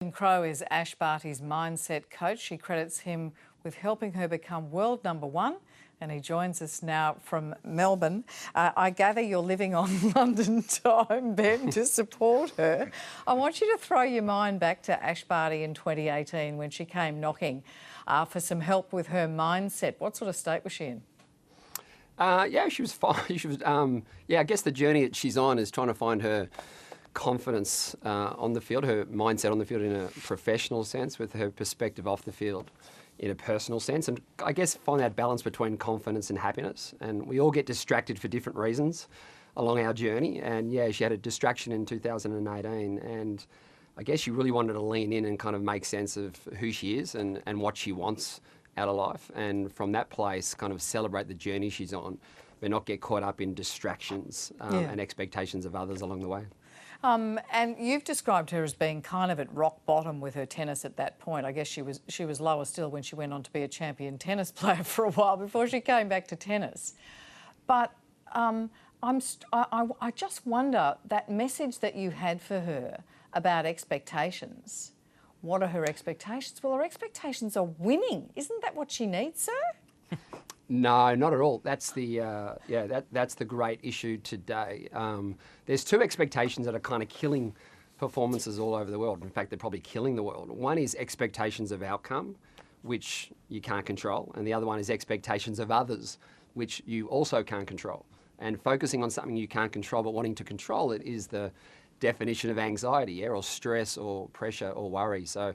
Ben Crowe is Ash Barty's mindset coach. She credits him with helping her become world number one, and he joins us now from Melbourne. I gather you're living on London time, Ben, to support her. I want you to throw your mind back to Ash Barty in 2018 when she came knocking for some help with her mindset. What sort of state was she in? Yeah, she was fine. She was, I guess the journey that she's on is trying to find her confidence on the field, her mindset on the field in a professional sense, with her perspective off the field in a personal sense, and I guess find that balance between confidence and happiness. And we all get distracted for different reasons along our journey. And yeah, she had a distraction in 2018, and I guess she really wanted to lean in and kind of make sense of who she is and what she wants out of life. And from that place, kind of celebrate the journey she's on, but not get caught up in distractions and expectations of others along the way. And you've described her as being kind of at rock bottom with her tennis at that point. I guess she was lower still when she went on to be a champion tennis player for a while before she came back to tennis. But I just wonder, that message that you had for her about expectations. What are her expectations? Well, her expectations are winning. Isn't that what she needs, sir? No, not at all. That's the that's the great issue today. There's two expectations that are kind of killing performances all over the world. In fact, they're probably killing the world. One is expectations of outcome, which you can't control, and the other one is expectations of others, which you also can't control. And focusing on something you can't control but wanting to control it is the definition of anxiety, or stress, or pressure, or worry. So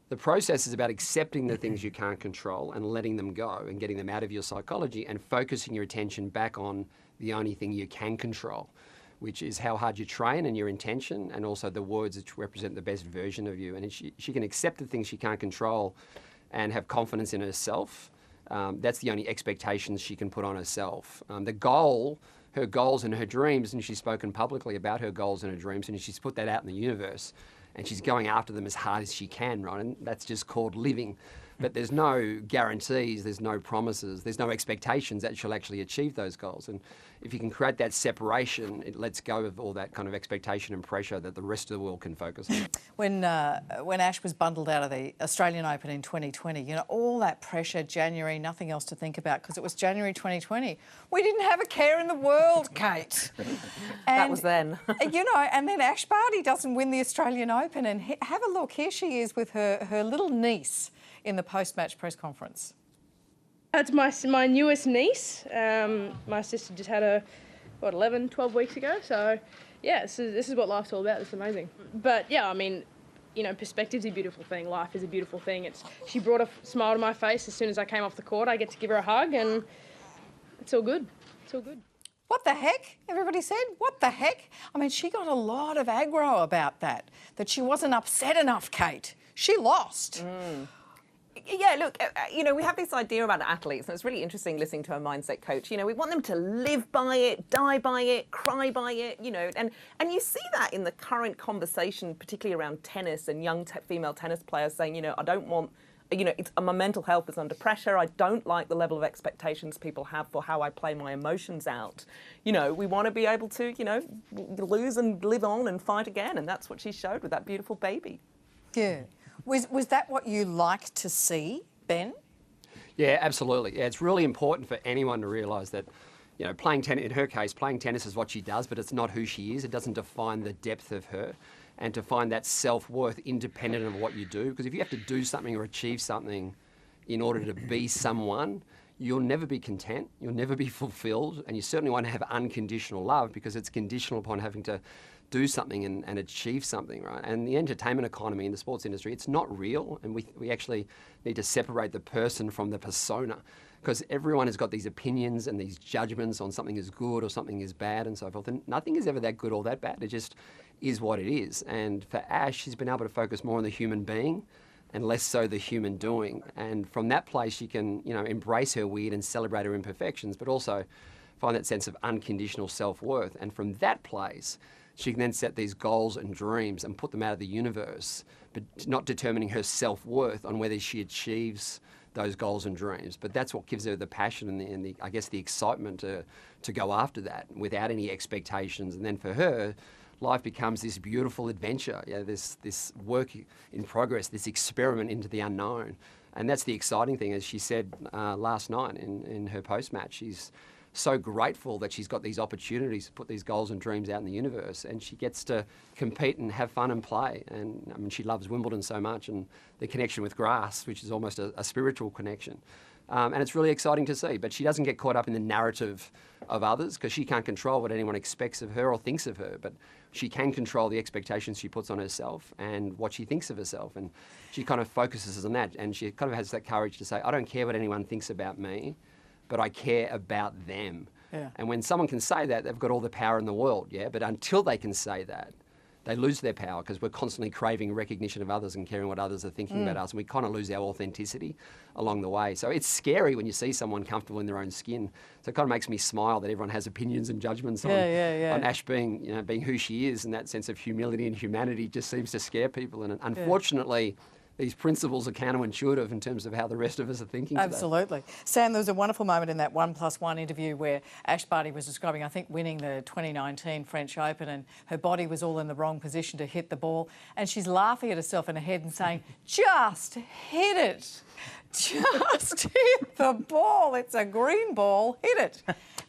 the process is about accepting the things you can't control and letting them go and getting them out of your psychology and focusing your attention back on the only thing you can control, which is how hard you train and your intention, and also the words that represent the best version of you. And she can accept the things she can't control and have confidence in herself. That's the only expectations she can put on herself. Her goals and her dreams, and she's spoken publicly about her goals and her dreams, and she's put that out in the universe. And she's going after them as hard as she can, right? And that's just called living. But there's no guarantees, there's no promises, there's no expectations that she'll actually achieve those goals. And if you can create that separation, it lets go of all that kind of expectation and pressure that the rest of the world can focus on. When Ash was bundled out of the Australian Open in 2020, you know, all that pressure, January, nothing else to think about because it was January 2020. We didn't have a care in the world, Kate. That was then. You know, and then Ash Barty doesn't win the Australian Open, and have a look, here she is with her little niece in the post-match press conference. That's my newest niece. My sister just had her, 11, 12 weeks ago. So, yeah, this is what life's all about. It's amazing. But, yeah, I mean, you know, perspective's a beautiful thing. Life is a beautiful thing. She brought a smile to my face as soon as I came off the court. I get to give her a hug, and it's all good. It's all good. What the heck? Everybody said, what the heck? I mean, she got a lot of aggro about that she wasn't upset enough, Kate. She lost. Yeah, look, you know, we have this idea about athletes, and it's really interesting listening to a mindset coach. You know, we want them to live by it, die by it, cry by it, you know, and you see that in the current conversation, particularly around tennis and young female tennis players saying, you know, I don't want, you know, my mental health is under pressure. I don't like the level of expectations people have for how I play my emotions out. You know, we want to be able to, you know, lose and live on and fight again, and that's what she showed with that beautiful baby. Yeah. Was that what you like to see, Ben? Yeah, absolutely. Yeah, it's really important for anyone to realise that, you know, playing tennis, in her case, playing tennis is what she does, but it's not who she is. It doesn't define the depth of her. And to find that self-worth independent of what you do. Because if you have to do something or achieve something in order to be someone, you'll never be content, you'll never be fulfilled, and you certainly won't have unconditional love because it's conditional upon having to do something and achieve something, right? And the entertainment economy in the sports industry, it's not real, and we actually need to separate the person from the persona, because everyone has got these opinions and these judgments on something is good or something is bad and so forth, and nothing is ever that good or that bad. It just is what it is. And for Ash, she's been able to focus more on the human being and less so the human doing. And from that place, she can, you know, embrace her weird and celebrate her imperfections, but also find that sense of unconditional self-worth. And from that place, she can then set these goals and dreams and put them out of the universe, but not determining her self-worth on whether she achieves those goals and dreams. But that's what gives her the passion and the I guess, the excitement to go after that without any expectations. And then for her, life becomes this beautiful adventure, this work in progress, this experiment into the unknown. And that's the exciting thing, as she said last night in her post-match. She's so grateful that she's got these opportunities to put these goals and dreams out in the universe, and she gets to compete and have fun and play. And I mean, she loves Wimbledon so much, and the connection with grass, which is almost a spiritual connection. And it's really exciting to see, but she doesn't get caught up in the narrative of others because she can't control what anyone expects of her or thinks of her, but she can control the expectations she puts on herself and what she thinks of herself. And she kind of focuses on that, and she kind of has that courage to say, I don't care what anyone thinks about me, but I care about them. Yeah. And when someone can say that, they've got all the power in the world, yeah? But until they can say that, they lose their power because we're constantly craving recognition of others and caring what others are thinking about us, and we kind of lose our authenticity along the way. So it's scary when you see someone comfortable in their own skin. So it kind of makes me smile that everyone has opinions and judgments on Ash being, being who she is, and that sense of humility and humanity just seems to scare people. And unfortunately, these principles are counterintuitive in terms of how the rest of us are thinking today. Absolutely. Sam, there was a wonderful moment in that 1+1 interview where Ash Barty was describing, I think, winning the 2019 French Open, and her body was all in the wrong position to hit the ball. And she's laughing at herself in her head and saying, just hit it. Just hit the ball. It's a green ball. Hit it.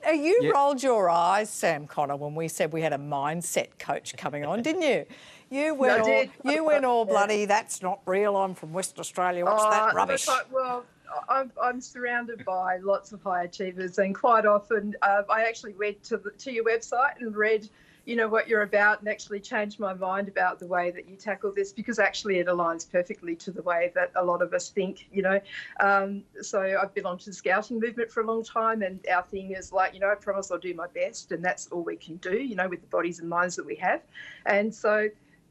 Now, you rolled your eyes, Sam Connor, when we said we had a mindset coach coming on, didn't you? You went all bloody, that's not real, I'm from West Australia, what's that rubbish? Well, I'm surrounded by lots of high achievers, and quite often I actually went to your website and read, what you're about, and actually changed my mind about the way that you tackle this, because actually it aligns perfectly to the way that a lot of us think, So I've belonged to the scouting movement for a long time, and our thing is like, I promise I'll do my best, and that's all we can do, with the bodies and minds that we have. And so,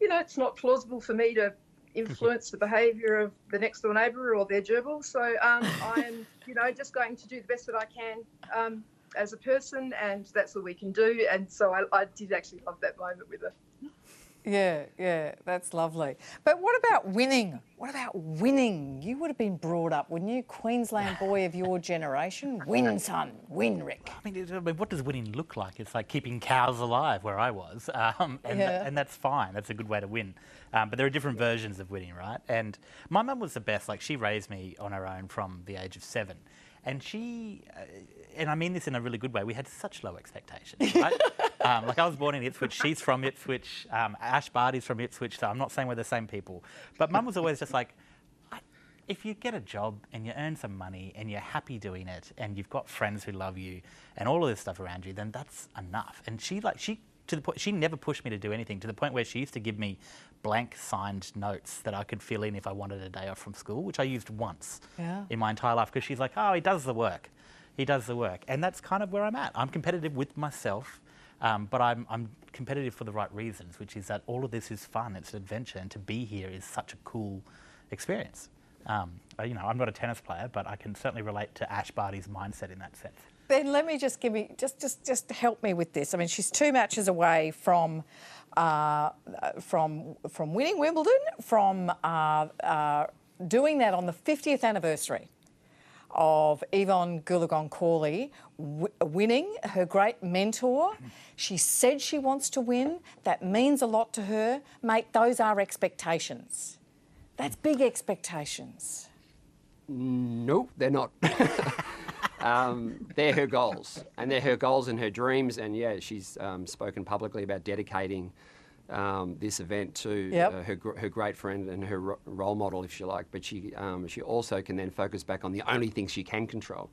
it's not plausible for me to influence the behaviour of the next door neighbour or their gerbil. So I am, just going to do the best that I can as a person, and that's all we can do. And so I did actually love that moment with her. Yeah, that's lovely. But what about winning? What about winning? You would have been brought up, wouldn't you? Queensland boy of your generation. Win, son. Win, Rick. I mean, what does winning look like? It's like keeping cows alive where I was. And that's fine. That's a good way to win. But there are different versions of winning, right? And my mum was the best. Like, she raised me on her own from the age of 7. And she, and I mean this in a really good way, we had such low expectations, right? Like, I was born in Ipswich, she's from Ipswich, Ash Barty's from Ipswich, so I'm not saying we're the same people. But Mum was always just like, if you get a job and you earn some money and you're happy doing it and you've got friends who love you and all of this stuff around you, then that's enough. And she to the point, she never pushed me to do anything, to the point where she used to give me blank signed notes that I could fill in if I wanted a day off from school, which I used once in my entire life, because she's like, oh, he does the work. He does the work. And that's kind of where I'm at. I'm competitive with myself, but I'm competitive for the right reasons, which is that all of this is fun, it's an adventure, and to be here is such a cool experience. I'm not a tennis player, but I can certainly relate to Ash Barty's mindset in that sense. Ben, let me just just help me with this. I mean, she's 2 matches away from winning Wimbledon, from doing that on the 50th anniversary of Yvonne Goolagong-Cawley winning, her great mentor. She said she wants to win. That means a lot to her. Mate, those are expectations. That's big expectations. No, they're not. They're her goals, and they're her goals and her dreams. And yeah, she's spoken publicly about dedicating this event to her great friend and her role model, if you like. But she also can then focus back on the only things she can control.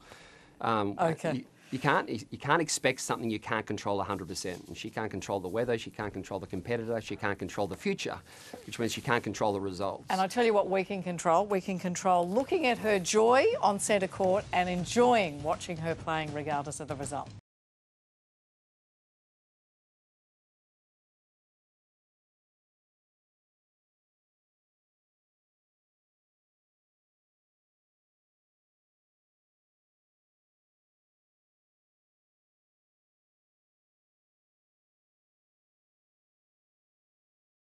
Okay. You can't expect something you can't control 100%. And she can't control the weather, she can't control the competitor, she can't control the future, which means she can't control the results. And I tell you what we can control. We can control looking at her joy on centre court and enjoying watching her playing regardless of the result.